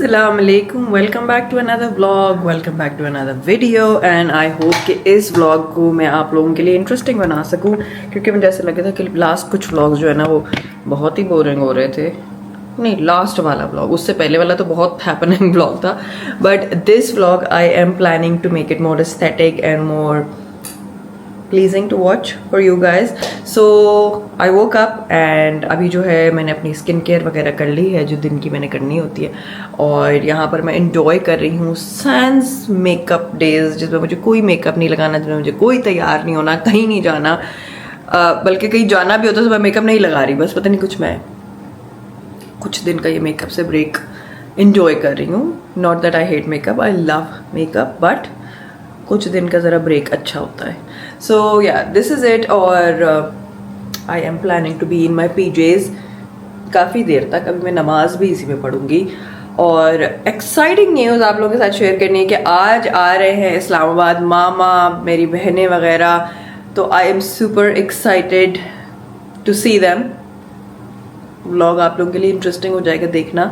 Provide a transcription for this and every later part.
अस्सलाम वालेकुम, welcome back to another vlog, welcome back to another video and I hope कि इस vlog को मैं आप लोगों के लिए इंटरेस्टिंग बना सकूं, क्योंकि मुझे ऐसा लगा था कि लास्ट कुछ व्लॉग्स जो है ना वो बहुत ही बोरिंग हो रहे थे। नहीं, लास्ट वाला व्लॉग, उससे पहले वाला तो बहुत हैपनिंग व्लॉग था, but this vlog I am planning to make it more aesthetic and more pleasing to watch for you guys. So I woke up and अभी जो है मैंने अपनी स्किन केयर वगैरह कर ली है जो दिन की मैंने करनी होती है, और यहाँ पर मैं इंजॉय कर रही हूँ सैंस मेकअप डेज, जिसमें मुझे कोई मेकअप नहीं लगाना, जिसमें मुझे कोई तैयार नहीं होना, कहीं नहीं जाना, बल्कि कहीं जाना भी होता तो मैं मेकअप नहीं लगा रही, बस पता नहीं कुछ दिन का ये मेकअप से ब्रेक इंजॉय कर रही हूँ। Not that I hate makeup, I love makeup, but कुछ दिन का ज़रा ब्रेक अच्छा होता है। सो या दिस इज़ इट, और I am planning to be in my PJs काफ़ी देर तक। अभी मैं नमाज भी इसी में पढ़ूंगी, और एक्साइटिंग न्यूज़ आप लोगों के साथ शेयर करनी है कि आज आ रहे हैं इस्लामाबाद मामा, मेरी बहनें वगैरह, तो I am super excited to see them. Vlog आप लोगों के लिए इंटरेस्टिंग हो जाएगा देखना,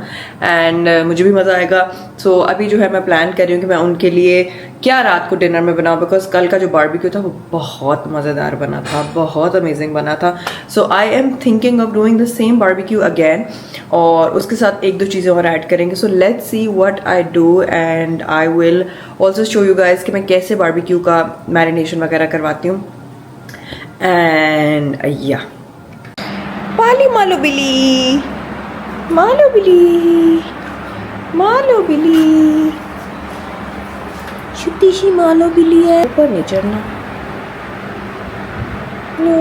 एंड मुझे भी मज़ा आएगा। सो अभी जो है मैं प्लान कर रही हूँ कि मैं उनके लिए क्या रात को डिनर में बनाऊँ, बिकॉज कल का जो बारबेक्यू था वो बहुत मज़ेदार बना था, बहुत अमेजिंग बना था। So I am thinking of doing the same barbecue again, और उसके साथ एक दो चीज़ें और ऐड करेंगे। So let's see what I do, and I will also show you guys कि मैं कैसे बारबेक्यू का मैरिनेशन वगैरह करवाती हूँ। एंड या पाली मालो बिली, मालो बिली, मालो बिली, छोटी सी मालो बिली है। ऊपर नहीं चढ़ना, नो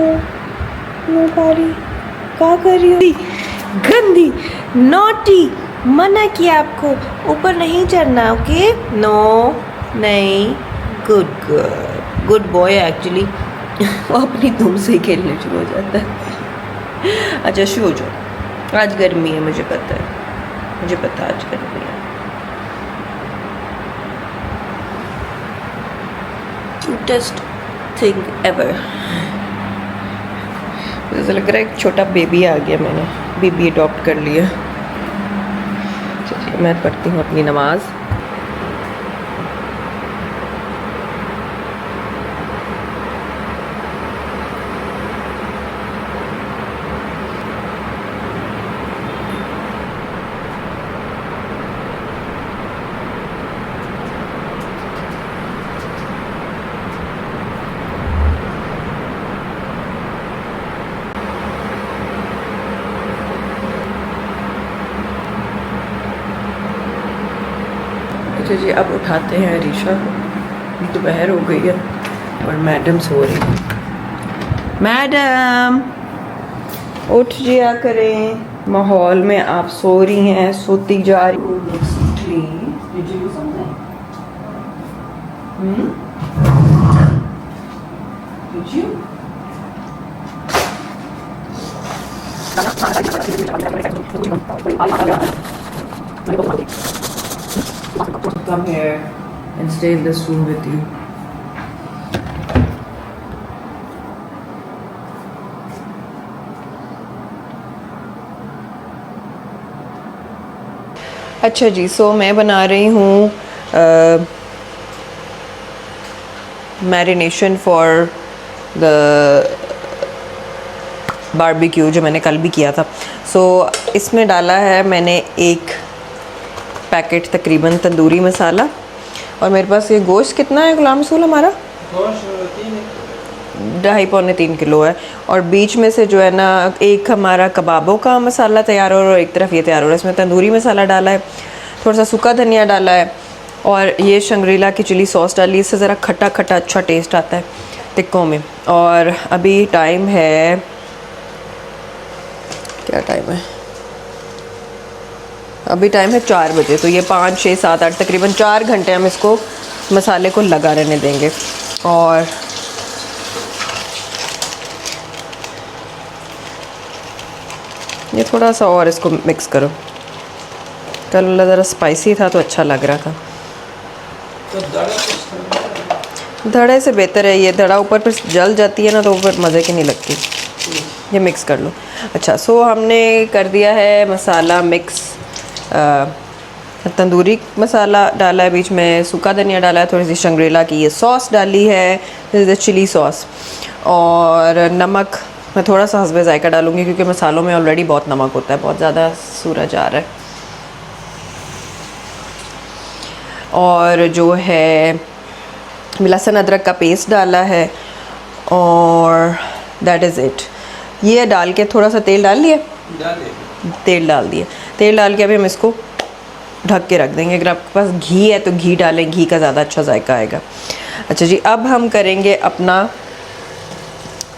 नो पारी, क्या कर रही हो? गंदी, नॉटी, मना किया आपको, ऊपर नहीं चढ़ना, ओके? नो, नहीं, good girl, good boy actually. वो अपनी धूम से खेलने शुरू हो जाता है। अच्छा शो जो, आज गर्मी है, मुझे पता है, मुझे पता आज गर्मी है। Cutest thing ever. मुझे लग रहा है एक छोटा बेबी आ गया, मैंने बेबी अडॉप्ट कर लिया। चलिए मैं पढ़ती हूँ अपनी नमाज। अच्छा जी, अब उठाते हैं अरीशा को, दोपहर हो गई है और मैडम सो रही है। मैडम उठ जिया करें, माहौल में आप सो रही हैं, सोती जा रही Come here and stay in this room with you. अच्छा जी, सो मैं बना रही हूँ मैरिनेशन फॉर द बारबेक्यू जो मैंने कल भी किया था। सो इसमें डाला है मैंने एक पैकेट तकरीबन तंदूरी मसाला, और मेरे पास ये गोश्त कितना है गुलाम रसूल, हमारा 2.5-3 किलो है, और बीच में से जो है ना एक हमारा कबाबों का मसाला तैयार हो रहा है और एक तरफ ये तैयार हो रहा है। इसमें तंदूरी मसाला डाला है, थोड़ा सा सूखा धनिया डाला है, और ये शंग्रीला की चिली सॉस डाली, इससे ज़रा खट्टा खट्टा अच्छा टेस्ट आता है टिक्कों में। और अभी टाइम है, क्या टाइम है? अभी टाइम है 4 बजे, तो ये 5, 6, 7, 8 तकरीबन 4 घंटे हम इसको मसाले को लगा रहने देंगे। और ये थोड़ा सा और इसको मिक्स करो, कल ज़रा स्पाइसी था तो अच्छा लग रहा था। धड़े से बेहतर है ये, धड़ा ऊपर पर जल जाती है ना तो ऊपर मज़े की नहीं लगती। ये मिक्स कर लो। अच्छा, सो हमने कर दिया है मसाला मिक्स तंदूरी मसाला डाला है, बीच में सूखा धनिया डाला है, थोड़ी सी शंग्रीला की ये सॉस डाली है, दिस इज़ चिली सॉस। और नमक मैं थोड़ा सा हस्बे जायका डालूँगी क्योंकि मसालों में ऑलरेडी बहुत नमक होता है, बहुत ज़्यादा सूरज आ रहा है। और जो है लहसुन अदरक का पेस्ट डाला है और दैट इज़ इट। ये डाल के थोड़ा सा तेल डाल लिया, तेल डाल दिए, तेल डाल के अभी हम इसको ढक के रख देंगे। अगर आपके पास घी है तो घी डालें, घी का ज़्यादा अच्छा जायका आएगा। अच्छा जी, अब हम करेंगे अपना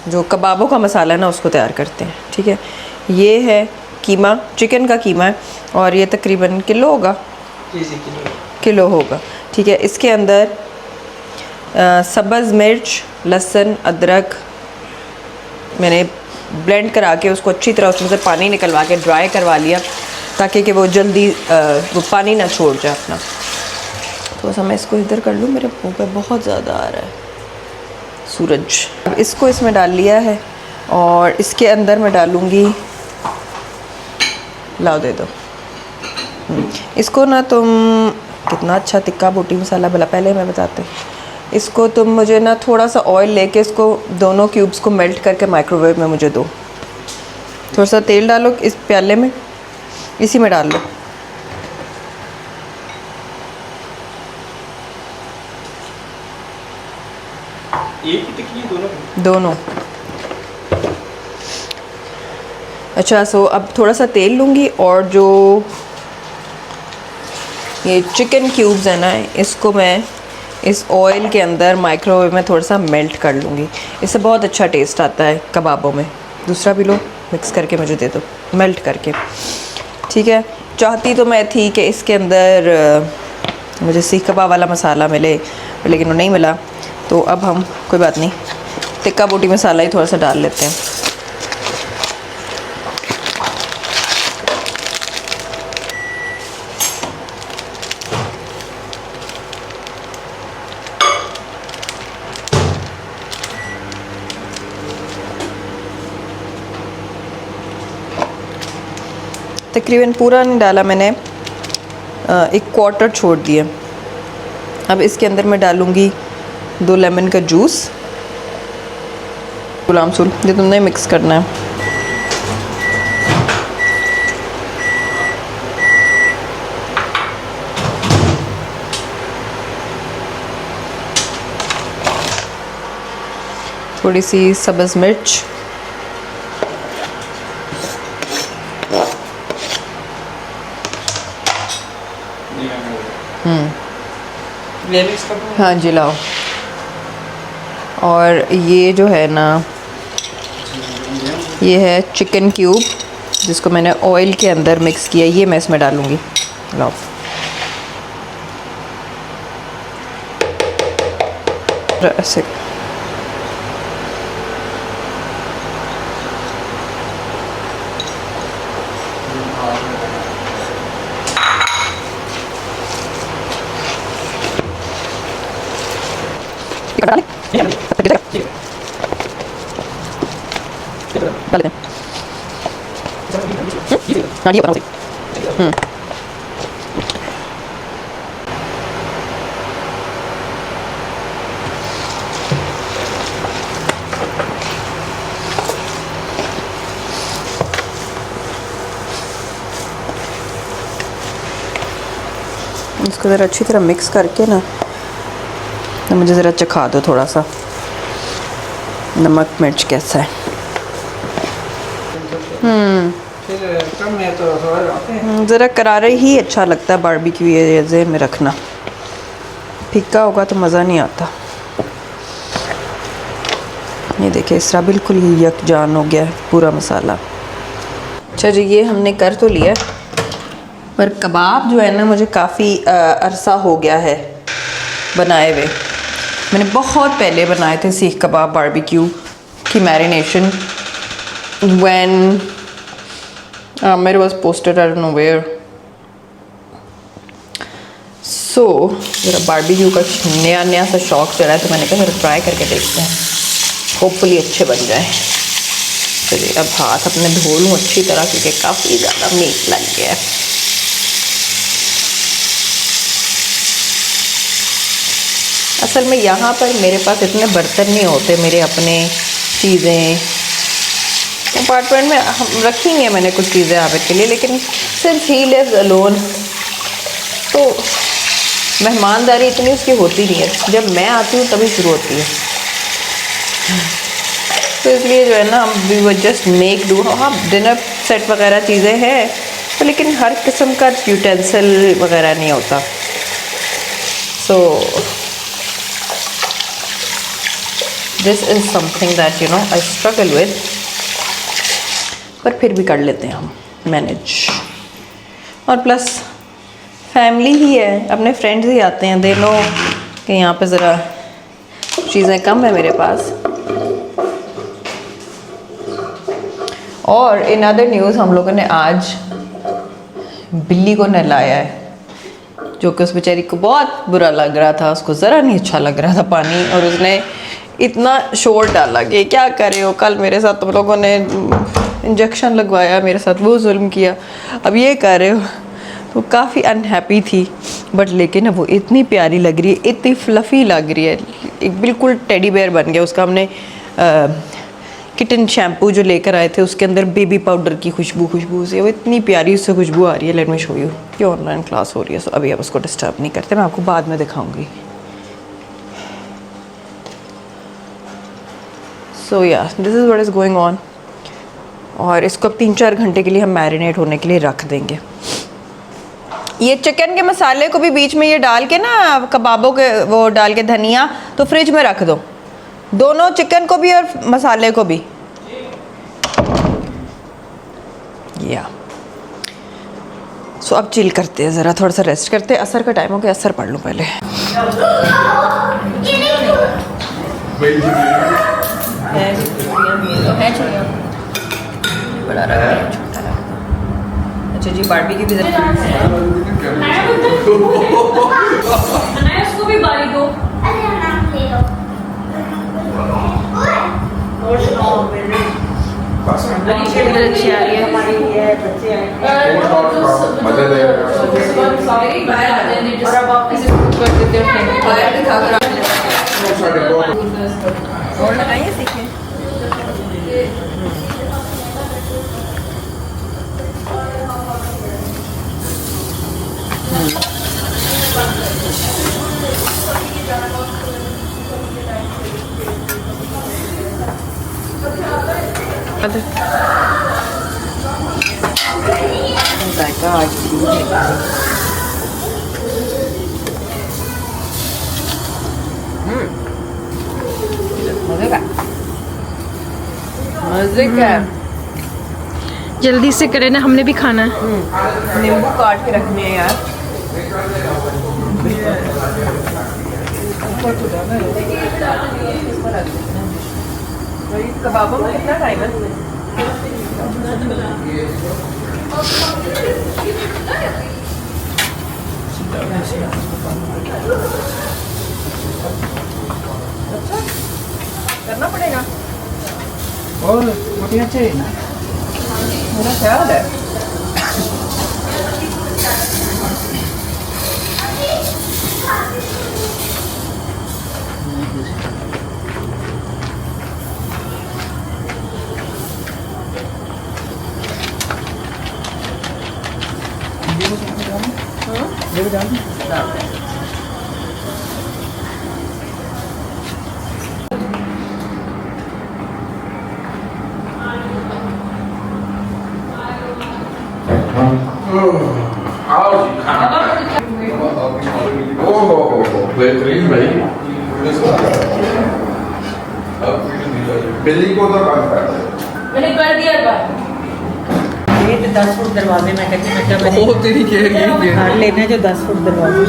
जो कबाबों का मसाला है ना उसको तैयार करते हैं। ठीक है, ये है कीमा, चिकन का कीमा है और ये तकरीबन किलो होगा, किलो होगा। ठीक है, इसके अंदर सब्ज़ मिर्च, लहसुन, अदरक मैंने ब्लेंड करा के उसको अच्छी तरह उसमें से पानी निकलवा के ड्राई करवा लिया ताकि कि वो जल्दी वो पानी ना छोड़ जाए अपना। तो बस मैं इसको इधर कर लूँ, मेरे मुँह पे बहुत ज़्यादा आ रहा है सूरज। अब इसको इसमें डाल लिया है और इसके अंदर मैं डालूँगी, लाओ दे दो इसको ना, तुम कितना अच्छा तिक्का बोटी मसाला भला, पहले मैं बताते हैं। इसको तुम मुझे ना थोड़ा सा ऑयल लेके इसको दोनों क्यूब्स को मेल्ट करके माइक्रोवेव में मुझे दो। थोड़ा सा तेल डालो इस प्याले में, इसी में डाल लो। एक ही टिक्की दोनों। अच्छा, सो अब थोड़ा सा तेल लूँगी और जो ये चिकन क्यूब्स है ना, इसको मैं इस ऑयल के अंदर माइक्रोवेव में थोड़ा सा मेल्ट कर लूँगी। इससे बहुत अच्छा टेस्ट आता है कबाबों में। दूसरा भी लो, मिक्स करके मुझे दे दो, मेल्ट करके। ठीक है, चाहती तो मैं थी कि इसके अंदर मुझे सीख कबाब वाला मसाला मिले, लेकिन वो नहीं मिला। तो अब हम कोई बात नहीं, टिक्का बोटी मसाला ही थोड़ा सा डाल लेते हैं। तकरीबन पूरा नहीं डाला मैंने, एक क्वार्टर छोड़ दिया। अब इसके अंदर मैं डालूँगी 2 लेमन का जूस। गुलामसुल ये तुमने मिक्स करना है। थोड़ी सी सब्ज़ मिर्च, हाँ जी लाओ। और ये जो है ना, ये है चिकन क्यूब जिसको मैंने ऑयल के अंदर मिक्स किया, ये मैं इसमें डालूँगी। लाओ, ऐसे डाल दें। हाँ ये बनाओ। इसको ज़रा अच्छी तरह मिक्स करके ना, तो मुझे ज़रा चखा दो थोड़ा सा नमक मिर्च कैसा है। ज़रा करारे ही अच्छा लगता है बारबेक्यू, ये ज़हन में रखना, फीका होगा तो मज़ा नहीं आता। ये देखिए इस तरह बिल्कुल ही यकजान हो गया है पूरा मसाला। अच्छा जी, ये हमने कर तो लिया, पर कबाब जो है ना मुझे काफ़ी अरसा हो गया है बनाए हुए। मैंने बहुत पहले बनाए थे सीख कबाब बारबेक्यू की मैरिनेशन, व्हेन मेरे पास poster I don't know where. So मेरा बारबेक्यू का नया सा शौक चला है, तो मैंने कहा जरा ट्राई करके देखते हैं, होपफुली अच्छे बन जाए। चलिए अब हाथ अपने धो लूँ अच्छी तरह क्योंकि काफ़ी ज़्यादा मीट लग गया है। असल में यहाँ पर मेरे पास इतने बर्तन नहीं होते, मेरे अपने चीज़ें अपार्टमेंट में हम रखेंगे, मैंने कुछ चीज़ें आबिद के लिए, लेकिन सिंस ही लिव्स अलोन तो मेहमानदारी इतनी उसकी होती नहीं है। जब मैं आती हूँ तभी शुरू होती है, तो इसलिए जो है ना वी वो जस्ट मेक डू। हाँ, डिनर सेट वगैरह चीज़ें हैं तो, लेकिन हर किस्म का यूटेंसिल वगैरह नहीं होता। So this is something that you know I struggle with, पर फिर भी कर लेते हैं हम मैनेज। और प्लस फैमिली ही है, अपने फ्रेंड्स ही आते हैं, दे नो कि यहाँ पे ज़रा चीज़ें कम है मेरे पास। और इन अदर न्यूज़ हम लोगों ने आज बिल्ली को नहलाया है, जो कि उस बेचारी को बहुत बुरा लग रहा था, उसको ज़रा नहीं अच्छा लग रहा था पानी, और उसने इतना शोर डाला कि क्या करे हो। कल मेरे साथ तुम लोगों ने इंजेक्शन लगवाया, मेरे साथ वो जुल्म किया, अब ये कर रहे हो, तो काफ़ी अनहैप्पी थी। बट लेकिन अब वो इतनी प्यारी लग रही है, इतनी फ्लफ़ी लग रही है, एक बिल्कुल टेडी बेयर बन गया उसका। हमने किटन शैम्पू जो लेकर आए थे उसके अंदर बेबी पाउडर की खुशबू से वो इतनी प्यारी उससे खुशबू आ रही है। लेट मी शो यू कि ऑनलाइन क्लास हो रही है, सो अभी आप उसको डिस्टर्ब नहीं करते, मैं आपको बाद में दिखाऊंगी। सो या this is what is going on. और इसको अब 3-4 घंटे के लिए हम मैरिनेट होने के लिए रख देंगे। ये चिकन के मसाले को भी बीच में ये डाल के ना, कबाबों के वो डाल के धनिया, तो फ्रिज में रख दो, दोनों चिकन को भी और मसाले को भी। या सो अब चिल करते हैं, ज़रा थोड़ा सा रेस्ट करते हैं। असर का टाइम हो गया, असर पढ़ लूँ पहले। बड़ा रहा है, छोटा रहा। अच्छा जी, बारबी की भी उसको भी बारी दो। अच्छी आ रही है हमारी, बच्चे और लगाइए, सीखें। जायका आज मज़े का, मज़े का। जल्दी से करें ना, हमने भी खाना है। नींबू काट के रखने हैं यार। कबाबों में कितना टाइम है? अच्छा करना पड़ेगा और मोटियाँ चाहिए ना, मेरा ख्याल है। बेहतरीन भाई। बिल्ली को तो बंद कर दे। मैंने कर दिया बात। ये तो 10 फुट दरवाजे में कहती मैं क्या वो तेरी कह रही है। हाँ लेना जो 10 फुट दरवाजे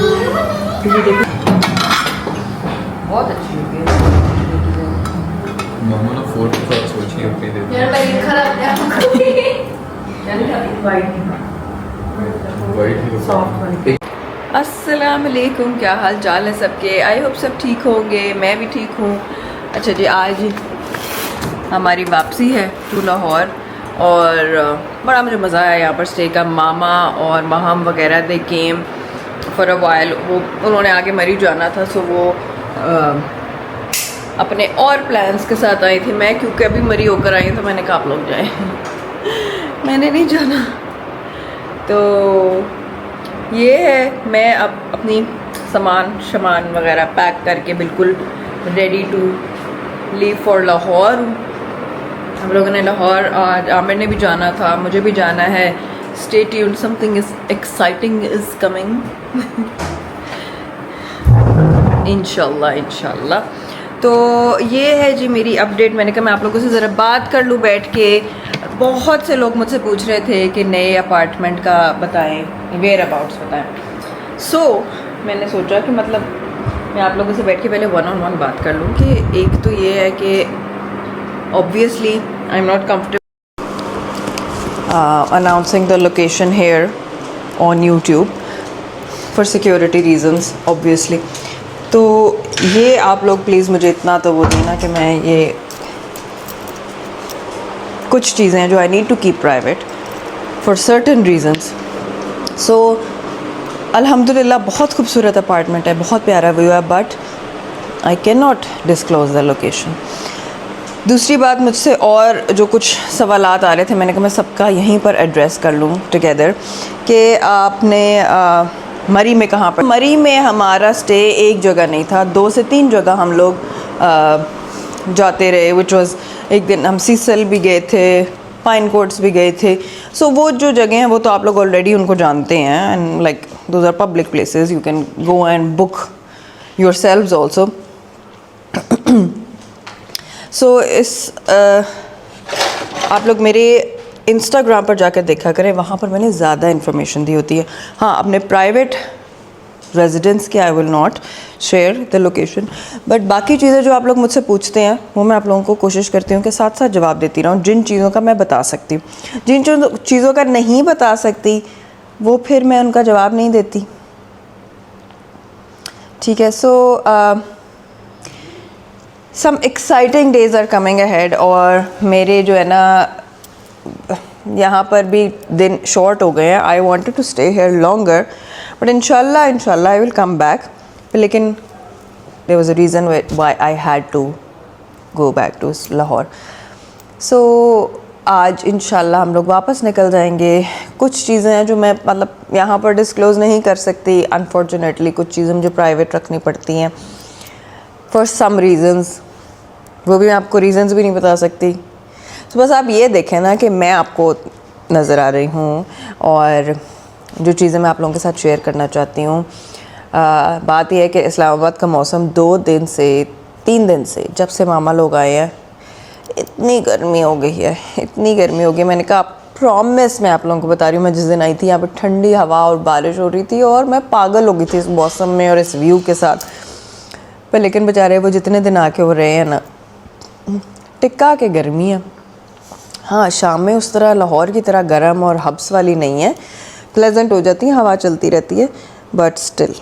क्योंकि देखो बहुत अच्छी है। मम्मा ने 4 की बात सोची अपनी दे। यार मैं खराब वाइट ही सॉफ्ट वाली। अस्सलाम वालेकुम, क्या हाल चाल है सबके? आई होप सब ठीक होंगे, मैं भी ठीक हूँ। अच्छा जी, आज हमारी वापसी है टू लाहौर और बड़ा मुझे मज़ा आया यहाँ पर स्टे का। मामा और माहम वगैरह दे केम फॉर अ वाइल। वो उन्होंने आगे मरी जाना था, सो वो अपने और प्लान्स के साथ आई थी मैं, क्योंकि अभी मरी होकर आई तो मैंने कहा आप लोग जाएं। मैंने नहीं जाना। तो ये है, मैं अब अपनी सामान वगैरह पैक करके बिल्कुल ready to leave for Lahore. हम लोगों ने लाहौर, आज आमिर ने भी जाना था, मुझे भी जाना है। Stay tuned, something is exciting is coming. इंशाल्लाह। तो ये है जी मेरी अपडेट। मैंने कहा मैं आप लोगों से ज़रा बात कर लूँ बैठ के। बहुत से लोग मुझसे पूछ रहे थे कि नए अपार्टमेंट का बताएं, वेयर अबाउट्स बताएं। सो मैंने सोचा कि मतलब मैं आप लोगों से बैठ के पहले 1-on-1 बात कर लूँ कि एक तो ये है कि obviously I am not comfortable announcing the location here on YouTube for security reasons obviously। तो ये आप लोग प्लीज़ मुझे इतना तो वो देना कि मैं ये कुछ चीज़ें हैं जो I need to keep private for certain reasons. So अल्हम्दुलिल्लाह बहुत खूबसूरत अपार्टमेंट है, बहुत प्यारा व्यू है, but I can not disclose the location. दूसरी बात, मुझसे और जो कुछ सवालात आ रहे थे, मैंने कहा मैं सबका यहीं पर एड्रेस कर लूँ टुगेदर कि आपने मरी में कहाँ पर। मरी में हमारा स्टे एक जगह नहीं था, 2 से 3 जगह हम लोग जाते रहे। विच वॉज़, एक दिन हम सीसल भी गए थे, पाइन कोट्स भी गए थे। सो वो जो जगह हैं वो तो आप लोग ऑलरेडी उनको जानते हैं, and like those are public places, you can go and book your selves also. So आप लोग मेरे इंस्टाग्राम पर जाकर देखा करें, वहाँ पर मैंने ज़्यादा इन्फॉर्मेशन दी होती है। हाँ, अपने प्राइवेट रेजिडेंस के आई will not share the location, but बाकी चीज़ें जो आप लोग मुझसे पूछते हैं वो मैं आप लोगों को कोशिश करती हूँ कि साथ साथ जवाब देती रहूँ। जिन चीज़ों का मैं बता सकती हूँ, जिन चीज़ों का नहीं बता सकती वो फिर मैं उनका जवाब नहीं देती, ठीक है। So some exciting days are coming ahead, और मेरे जो है ना यहाँ पर भी दिन शॉर्ट हो गए हैं। I wanted to stay here longer, but इंशाल्लाह आई विल कम बैक। लेकिन there was a reason why I had to go back to Lahore. So आज इंशाल्लाह हम लोग वापस निकल जाएंगे। कुछ चीज़ें हैं जो मैं मतलब यहाँ पर डिस्क्लोज़ नहीं कर सकती अनफॉर्चुनेटली, कुछ चीज़ें मुझे प्राइवेट रखनी पड़ती हैं फॉर सम रीज़न्स, वो भी मैं आपको रीज़न्स भी नहीं बता सकती। तो बस आप ये देखें ना कि मैं आपको नज़र आ रही हूँ और जो चीज़ें मैं आप लोगों के साथ शेयर करना चाहती हूँ। बात यह है कि इस्लामाबाद का मौसम 2 दिन से 3 दिन से जब से मामा लोग आए हैं इतनी गर्मी हो गई है, इतनी गर्मी हो गई। मैंने कहा प्रॉमिस मैं आप लोगों को बता रही हूँ, मैं जिस दिन आई थी यहाँ पर ठंडी हवा और बारिश हो रही थी और मैं पागल हो गई थी इस मौसम में और इस व्यू के साथ। पर लेकिन बेचारे वो जितने दिन आके हो रहे हैं ना, टिक्का के गर्मी है। हाँ, शाम में उस तरह लाहौर की तरह गर्म और हब्स वाली नहीं है, प्लेजेंट हो जाती है, हवा चलती रहती है, बट स्टिल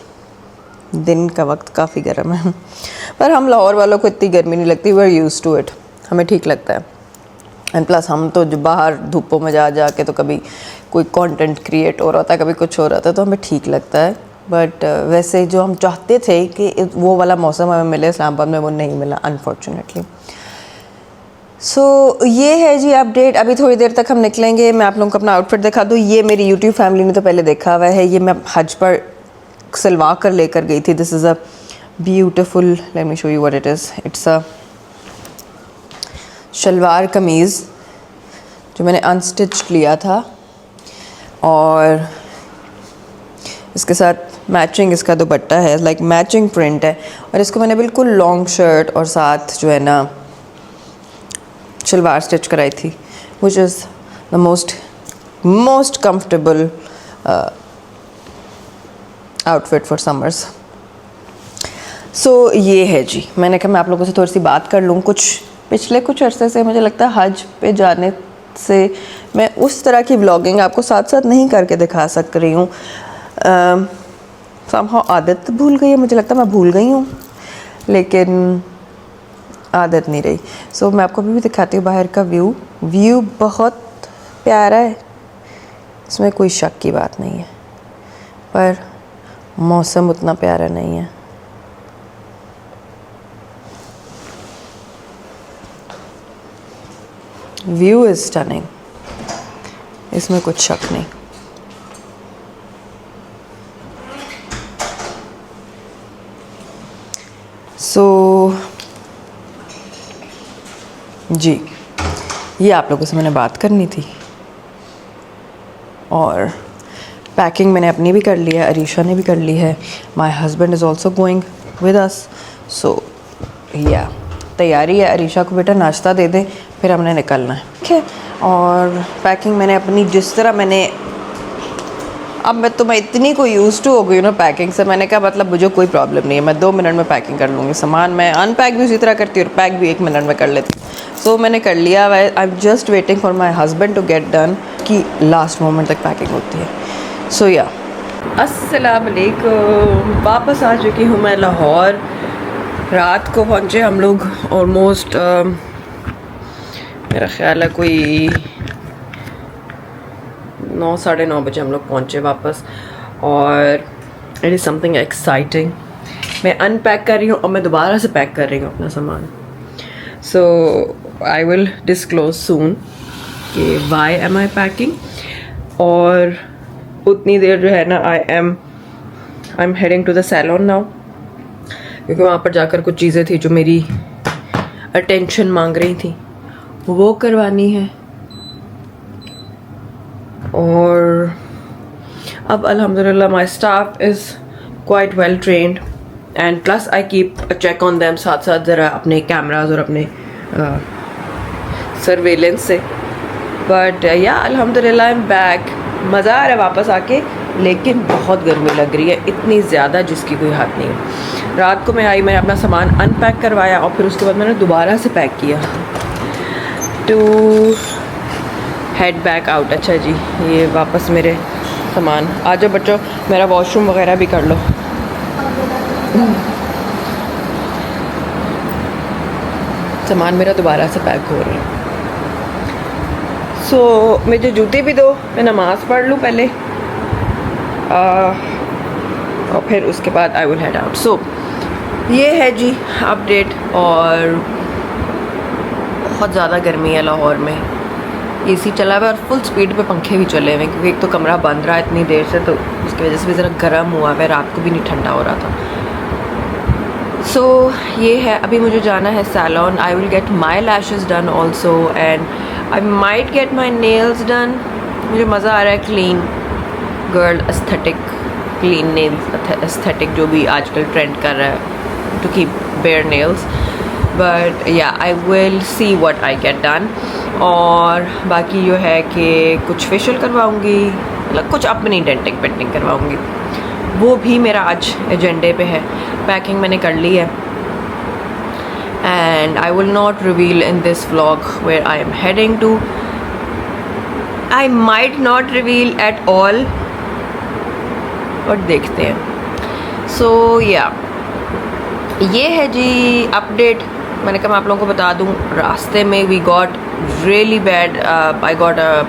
दिन का वक्त काफ़ी गर्म है। पर हम लाहौर वालों को इतनी गर्मी नहीं लगती, we are used to it, हमें ठीक लगता है। एंड प्लस हम तो जो बाहर धूपों में जा के तो कभी कोई कंटेंट क्रिएट हो रहा था, कभी कुछ हो रहा था, तो हमें ठीक लगता है। बट वैसे जो हम चाहते थे कि वो वाला मौसम हमें मिले इस्लामाबाद में, वो नहीं मिला अनफॉर्चुनेटली। सो ये है जी अपडेट। अभी थोड़ी देर तक हम निकलेंगे, मैं आप लोगों को अपना आउटफिट दिखा दूँ। ये मेरी यूट्यूब फैमिली ने तो पहले देखा हुआ है, ये मैं हज पर सिलवा कर लेकर गई थी। This is a beautiful, let me show you what it is. It's a shalwar kameez जो मैंने अनस्टिच्ड लिया था, और इसके साथ मैचिंग इसका दुपट्टा है, लाइक मैचिंग प्रिंट है। और इसको मैंने बिल्कुल लॉन्ग शर्ट और साथ जो है ना शलवार स्टिच कराई थी, which is the most comfortable outfit for summers. So ये है जी, मैंने कहा मैं आप लोगों से थोड़ी सी बात कर लूँ। पिछले कुछ अरसे से मुझे लगता है हज पे जाने से मैं उस तरह की व्लॉगिंग आपको साथ साथ नहीं करके दिखा सक रही हूँ। समहाउ आदत भूल गई है, मुझे लगता है मैं भूल गई हूँ, लेकिन आदत नहीं रही। सो मैं आपको अभी भी दिखाती हूँ बाहर का व्यू बहुत प्यारा है, इसमें कोई शक की बात नहीं है, पर मौसम उतना प्यारा नहीं है। व्यू इज़ स्टनिंग, इसमें कुछ शक नहीं। सो जी, ये आप लोगों से मैंने बात करनी थी। और पैकिंग मैंने अपनी भी कर ली है, अरीशा ने भी कर ली है। My husband is also going with us. So yeah तैयारी है। अरीशा को बेटा नाश्ता दे दे, फिर हमने निकलना है, ठीक है। और पैकिंग मैंने अपनी जिस तरह मैंने, अब मैं इतनी को यूज़ टू हो गई ना पैकिंग से, मैंने कहा मतलब मुझे कोई प्रॉब्लम नहीं है, मैं 2 मिनट में पैकिंग कर लूँगी सामान। मैं अनपैक भी उसी तरह करती हूँ और पैक भी 1 मिनट में कर लेती हूँ। सो मैंने कर लिया। I am just waiting for my husband to get done, कि लास्ट मोमेंट तक पैकिंग होती है। सो या अस्सलाम वालेकुम, वापस आ चुकी हूँ मैं लाहौर। रात को पहुँचे हम लोग ऑलमोस्ट मेरा ख्याल है कोई 9 साढ़े 9 बजे हम लोग पहुँचे वापस। और इट इज़ समथिंग एक्साइटिंग। मैं अनपैक कर रही हूँ और मैं दोबारा से पैक कर रही हूँ अपना सामान। सो आई विल डिस्क्लोज सून कि वाई एम आई पैकिंग। और उतनी देर जो है ना I am heading to the salon now, क्योंकि वहाँ पर जाकर कुछ चीज़ें थी जो मेरी अटेंशन मांग रही थी, वो करवानी है। और अब अल्हम्दुलिल्लाह my staff is quite well trained and plus I keep a check on them, साथ साथ ज़रा अपने कैमराज और अपने सर्वेलेंस से। बट या अल्हम्दुलिल्लाह आई एम बैक। मज़ा आ रहा है वापस आके, लेकिन बहुत गर्मी लग रही है, इतनी ज़्यादा जिसकी कोई हद नहीं। रात को मैं आई, मैंने अपना सामान अनपैक करवाया और फिर उसके बाद मैंने दोबारा से पैक किया टू हेड बैक आउट। अच्छा जी, ये वापस मेरे सामान। आ जाओ बच्चों, मेरा वॉशरूम वगैरह भी कर लो। सामान मेरा दोबारा से पैक हो रहा है। सो मुझे जूते भी दो, मैं नमाज़ पढ़ लूँ पहले और फिर उसके बाद आई विल हेड आउट। सो ये है जी अपडेट। और बहुत ज़्यादा गर्मी है लाहौर में, एसी चला हुआ है और फुल स्पीड पे पंखे भी चले हुए हैं, क्योंकि एक तो कमरा बंद रहा है इतनी देर से, तो उसकी वजह से भी ज़रा गर्म हुआ है। रात को भी नहीं ठंडा हो रहा था। सो ये है, अभी मुझे जाना है salon. I will get my lashes done also and I might get my nails done. मुझे मज़ा आ रहा है clean girl aesthetic, clean nails aesthetic जो भी आजकल ट्रेंड कर रहा है, to keep bare nails. But yeah I will see what I get done. और बाकी जो है कि कुछ फेशियल करवाऊँगी, मतलब कुछ अपनी डेंटिंग पेंटिंग करवाऊँगी, वो भी मेरा आज एजेंडे पे है। पैकिंग मैंने कर ली है and I will not reveal in this vlog where I am heading to. I might not reveal at all, और देखते हैं। सो या ये है जी अपडेट। मैंने कहा मैं आप लोगों को बता दूं, रास्ते में we got really bad, I got a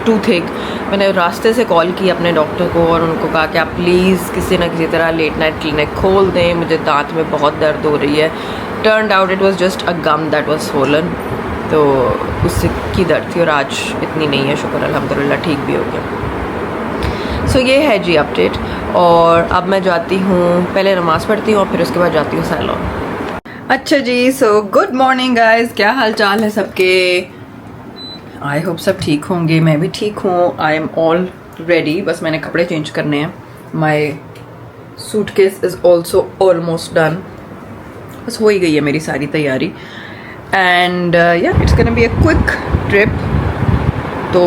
toothache. मैंने रास्ते से कॉल की अपने डॉक्टर को और उनको कहा कि आप प्लीज़ किसी न किसी तरह लेट नाइट क्लिनिक खोल दें, मुझे दांत में बहुत दर्द हो रही है। Turned out it was just a gum that was swollen, तो उससे की दर्द थी और आज इतनी नहीं है, शुक्र अल्हम्दुलिल्लाह ठीक भी हो गया। सो ये है जी अपडेट। और अब मैं जाती हूँ, पहले नमाज़ पढ़ती हूँ और फिर उसके बाद जाती हूँ सैलून। अच्छा जी, सो गुड मॉर्निंग गाइस, क्या हाल चाल है सबके? आई होप सब ठीक होंगे, मैं भी ठीक हूँ। आई एम ऑल रेडी, बस मैंने कपड़े चेंज करने हैं। My suitcase is also almost done, बस हो ही गई है मेरी सारी तैयारी। एंड या it's gonna be a quick trip. तो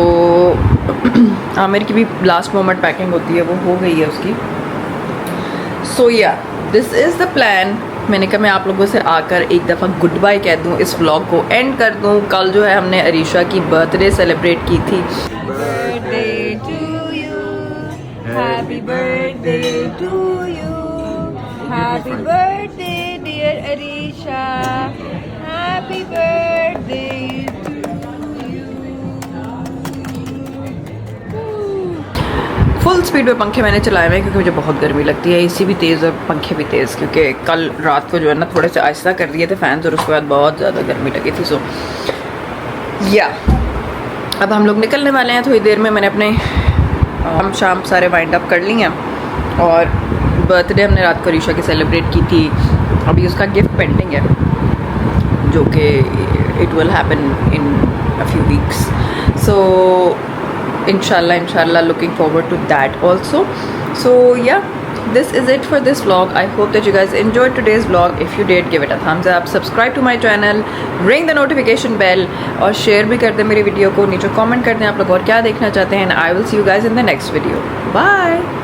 आमिर की भी लास्ट मोमेंट पैकिंग होती है, वो हो गई है उसकी। सो या दिस इज़ द प्लान। मैंने कहा मैं आप लोगों से आकर एक दफ़ा गुड बाय कह दूँ, इस व्लॉग को एंड कर दूँ। कल जो है हमने अरीशा की बर्थडे सेलिब्रेट की थी। Birthday to you, happy birthday to you, happy birthday dear Arisha, happy birthday to you. Full speed में पंखे मैंने चलाए हुए हैं क्योंकि मुझे बहुत गर्मी लगती है। एसी भी तेज़ और पंखे भी तेज़, क्योंकि कल रात को जो है ना थोड़े से आहिस्ता कर दिए थे फैंस और उसके बाद बहुत ज़्यादा गर्मी लगी थी। सो या अब हम लोग निकलने वाले हैं थोड़ी देर में। मैंने अपने हम शाम सारे वाइंड अप कर लिए हैं और बर्थडे हमने रात को रीशा की सेलिब्रेट की थी। अभी उसका गिफ्ट पेंडिंग है जो कि it will happen in a few weeks. So inshallah looking forward to that also. So yeah, this is it for this vlog. I hope that you guys enjoyed today's vlog. If you did, give it a thumbs up, subscribe to my channel, ring the notification bell और share भी कर दें मेरी video को। नीचे comment कर दें आप लोग और क्या देखना चाहते हैं। And I will see you guys in the next video. Bye.